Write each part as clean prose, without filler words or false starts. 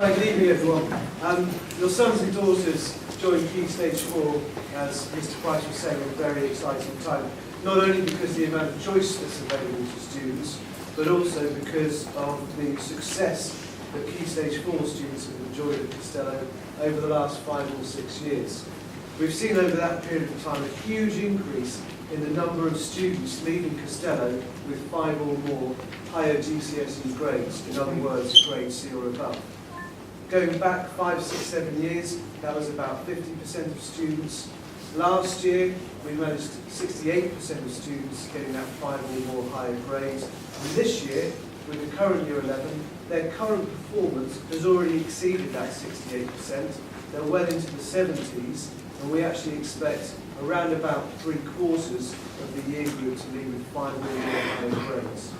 Good evening, everyone. Your sons and daughters joined Key Stage 4, as Mr. Price was saying, at a very exciting time. Not only because of the amount of choice that's available to students, but also because of the success that Key Stage 4 students have enjoyed at Costello over the last 5 or 6 years. We've seen over that period of time a huge increase in the number of students leaving Costello with 5 or more higher GCSE grades, in other words, grade C or above. Going back 5, 6, 7 years, that was about 50% of students. Last year, we managed 68% of students getting that 5 or more higher grades. And this year, with the current Year 11, their current performance has already exceeded that 68%. They're well into the 70s, and we actually expect around about 3/4 of the year group to leave with 5 or more higher grades.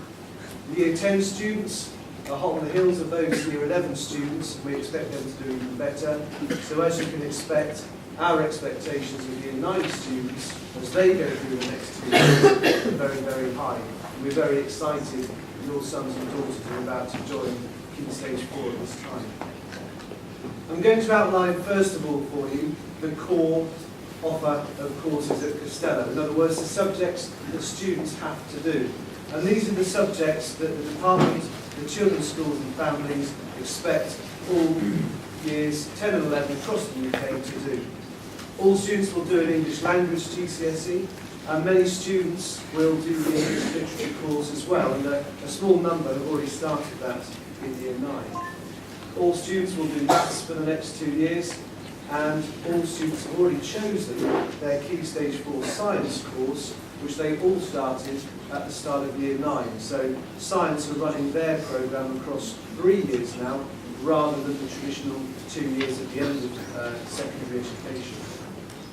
The Year 10 students are hot on the heels of those Year 11 students, and we expect them to do even better. So as you can expect, our expectations of Year 9 students, as they go through the next 2 years, are very, very high. And we're very excited that your sons and daughters are about to join Key Stage 4 at this time. I'm going to outline, first of all, for you, the core offer of courses at Costello. In other words, the subjects that students have to do. And these are the subjects that the department, the children's schools and families expect all years 10 and 11 across the UK to do. All students will do an English language GCSE, and many students will do the English literature course as well, and a small number have already started that in Year 9. All students will do maths for the next 2 years, and all students have already chosen their Key Stage 4 science course, which they all started at the start of Year 9. So science are running their programme across 3 years now, rather than the traditional 2 years at the end of secondary education.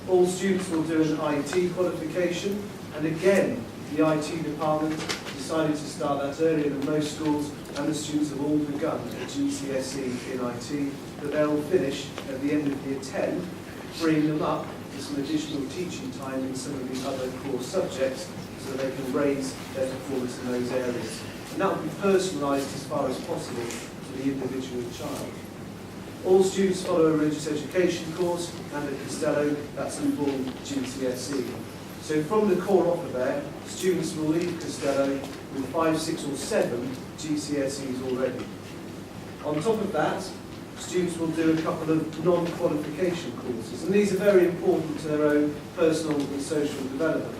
All students will do an IT qualification, and again, the IT department decided to start that earlier than most schools, and the students have all begun a GCSE in IT that they'll finish at the end of Year 10, freeing them up for some additional teaching time in some of the other core subjects so they can raise their performance in those areas. And that will be personalised as far as possible to the individual child. All students follow a religious education course, and at Costello, that's a full GCSE. So from the core offer there, students will leave Costello with 5, 6 or 7 GCSEs already. On top of that, students will do a couple of non-qualification courses, and these are very important to their own personal and social development.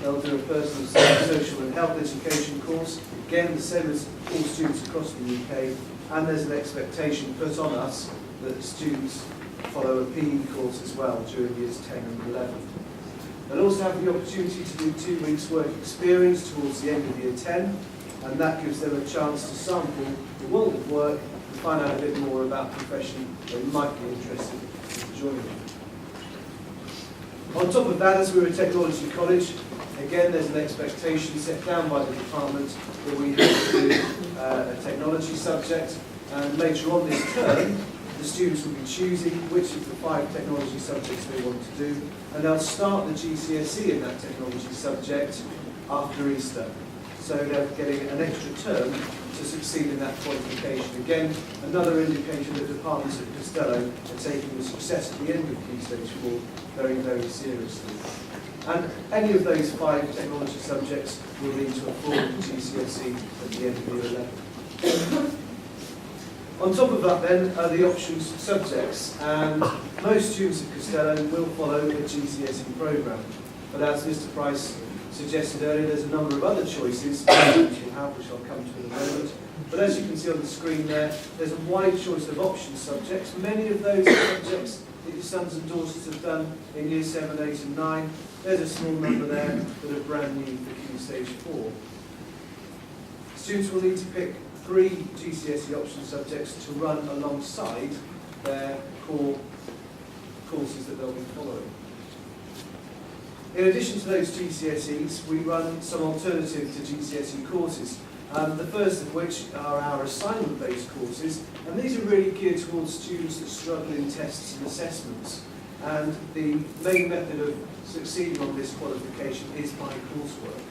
They'll do a personal, social and health education course, again the same as all students across the UK, and there's an expectation put on us that the students follow a PE course as well during Years 10 and 11. They'll also have the opportunity to do 2 weeks work experience towards the end of Year 10, and that gives them a chance to sample the world of work and find out a bit more about the profession they might be interested in joining. On top of that, as we're a technology college, again there's an expectation set down by the department that we have to do a technology subject, and later on this term the students will be choosing which of the 5 technology subjects they want to do, and they'll start the GCSE in that technology subject after Easter. So they're getting an extra term to succeed in that qualification. Again, another indication that departments at Costello are taking the success at the end of Key Stage 4 very, very seriously. And any of those 5 technology subjects will lead to a full GCSE at the end of Year 11. On top of that then are the options subjects, and most students at Costello will follow a GCSE programme. But as Mr. Price suggested earlier, there's a number of other choices which you'll have, which I'll come to in a moment. But as you can see on the screen there, there's a wide choice of option subjects. Many of those subjects that your sons and daughters have done in Year 7, 8 and 9, there's a small number there that are brand new for Key Stage 4. Students will need to pick 3 GCSE option subjects to run alongside their core courses that they'll be following. In addition to those GCSEs, we run some alternative to GCSE courses, the first of which are our assignment-based courses, and these are really geared towards students that struggle in tests and assessments. And the main method of succeeding on this qualification is by coursework.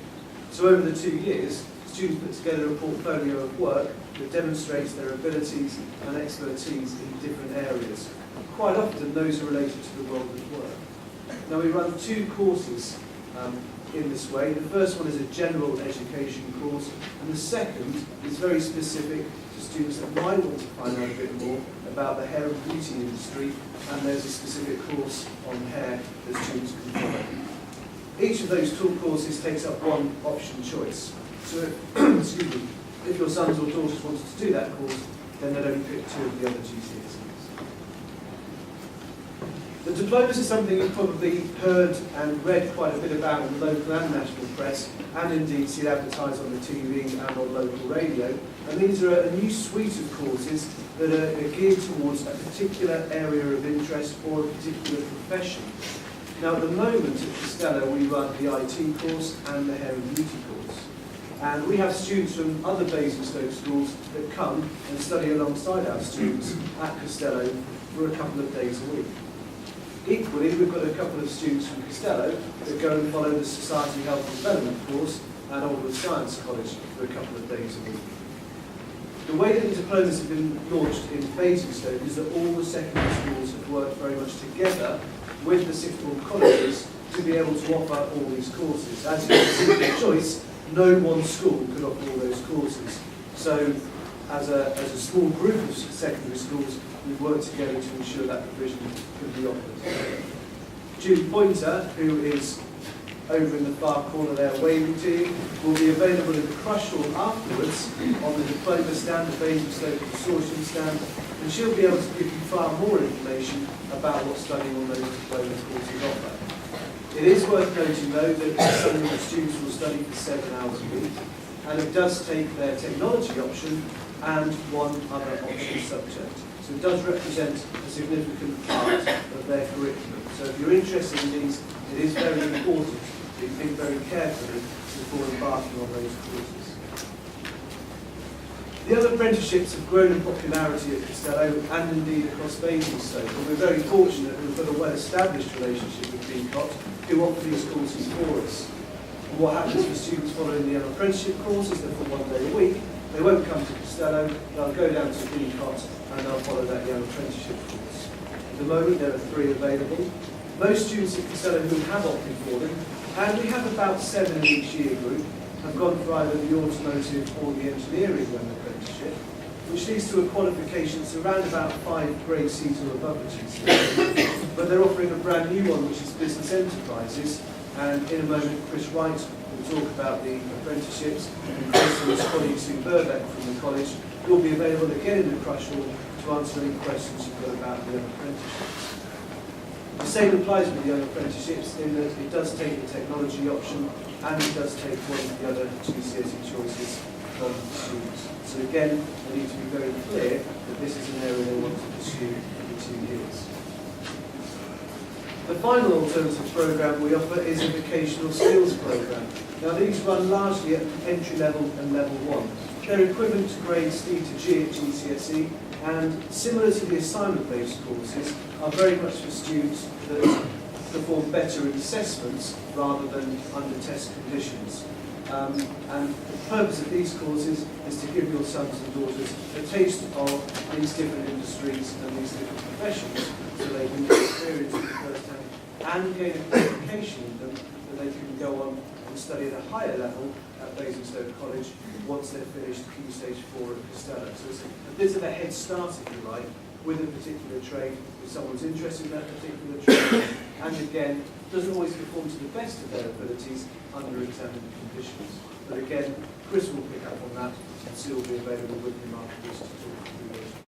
So over the 2 years, students put together a portfolio of work that demonstrates their abilities and expertise in different areas. Quite often those are related to the world of work. Now we run 2 courses in this way. The first one is a general education course, and the second is very specific to students that might want to find out a bit more about the hair and beauty industry, and there's a specific course on hair that students can follow. Each of those 2 courses takes up one option choice. So excuse me, if your sons or daughters wanted to do that course, then they'd only pick 2 of the other GCSEs. The diplomas is something you've probably heard and read quite a bit about in the local and national press, and indeed seen advertised on the TV and on local radio. And these are a new suite of courses that are geared towards a particular area of interest or a particular profession. Now at the moment at Costello we run the IT course and the hair and beauty course. And we have students from other Basingstoke schools that come and study alongside our students at Costello for a couple of days a week. Equally, we've got a couple of students from Costello that go and follow the Society Health and Development course at Oldwood Science College for a couple of days a week. The way that the diplomas have been launched in Basingstoke is that all the secondary schools have worked very much together with the sixth form colleges to be able to offer all these courses. As you can see by choice, no one school could offer all those courses. So, as a small group of secondary schools, we've worked together to ensure that provision can be offered. Julie Pointer, who is over in the far corner there waving to you, will be available in the crush hall afterwards on the diploma stand, the Basingstoke Consortium stand, and she'll be able to give you far more information about what studying on those diploma courses offer. It is worth noting though that some of the students will study for 7 hours a week, and it does take their technology option and one other optional subject. So it does represent a significant part of their curriculum. So if you're interested in these, it is very important that you think very carefully before embarking on those courses. The other apprenticeships have grown in popularity at Costello and indeed across Basingstoke, and we're very fortunate that we've got a well-established relationship with BCOT who offer these courses for us. And what happens for students following the young apprenticeship course is that for 1 day a week, they won't come to Costello, they'll go down to BCOT and they'll follow that young apprenticeship course. At the moment there are 3 available. Most students at Costello who have opted for them, and we have about 7 in each year group, have gone for either the automotive or the engineering young apprenticeship, which leads to a qualification that's around about 5 grade Cs or above the GCSE. But they're offering a brand new one, which is business enterprises, and in a moment Chris Wright will talk about the apprenticeships, and Chris and his colleague Sue Burbeck from the college will be available again in the crush hall to answer any questions you've got about the young apprenticeships. The same applies with the young apprenticeships in that it does take the technology option and it does take one of the other GCSE choices from the students. So again, they need to be very clear that this is an area they want to pursue for 2 years. The final alternative programme we offer is a vocational skills programme. Now these run largely at entry level and level 1. They're equivalent to grades D to G at GCSE, and similar to the assignment-based courses, are very much for students that perform better in assessments rather than under test conditions. And the purpose of these courses is to give your sons and daughters a taste of these different industries and these different professions, so they can experience it firsthand and gain a qualification in them that they can go on and study at a higher level at Basingstoke College once they've finished Key Stage 4 at Costello. So it's a bit of a head start, if you like, with a particular trade, if someone's interested in that particular trade, and again, doesn't always perform to the best of their abilities under examined conditions. But again, Chris will pick up on that, and Sue will be available with him afterwards to talk through those.